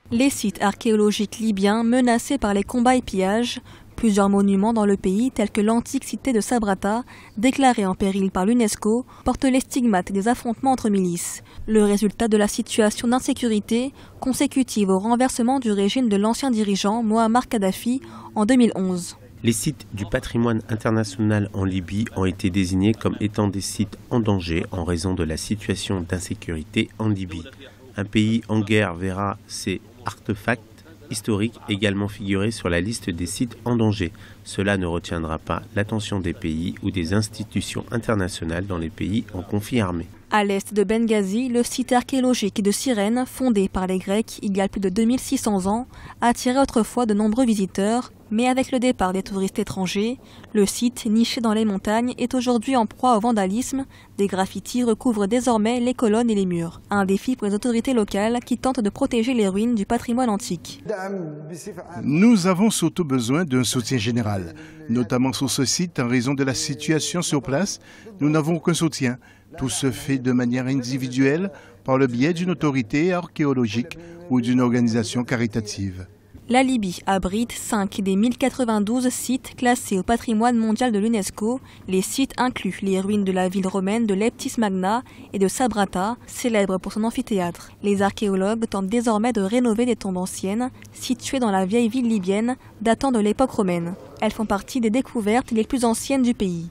Les sites archéologiques libyens menacés par les combats et pillages, plusieurs monuments dans le pays tels que l'antique cité de Sabrata, déclarée en péril par l'UNESCO, portent les stigmates des affrontements entre milices. Le résultat de la situation d'insécurité consécutive au renversement du régime de l'ancien dirigeant Mouammar Kadhafi en 2011. Les sites du patrimoine international en Libye ont été désignés comme étant des sites en danger en raison de la situation d'insécurité en Libye. Un pays en guerre verra ses artefacts historiques également figurer sur la liste des sites en danger. Cela ne retiendra pas l'attention des pays ou des institutions internationales dans les pays en conflit armé. À l'est de Benghazi, le site archéologique de Cyrène, fondé par les Grecs il y a plus de 2600 ans, attirait autrefois de nombreux visiteurs, mais avec le départ des touristes étrangers, le site, niché dans les montagnes, est aujourd'hui en proie au vandalisme. Des graffitis recouvrent désormais les colonnes et les murs. Un défi pour les autorités locales qui tentent de protéger les ruines du patrimoine antique. Nous avons surtout besoin d'un soutien général, notamment sur ce site en raison de la situation sur place. Nous n'avons aucun soutien. Tout se fait de manière individuelle par le biais d'une autorité archéologique ou d'une organisation caritative. La Libye abrite 5 des 1092 sites classés au patrimoine mondial de l'UNESCO. Les sites incluent les ruines de la ville romaine de Leptis Magna et de Sabrata, célèbre pour son amphithéâtre. Les archéologues tentent désormais de rénover des tombes anciennes situées dans la vieille ville libyenne datant de l'époque romaine. Elles font partie des découvertes les plus anciennes du pays.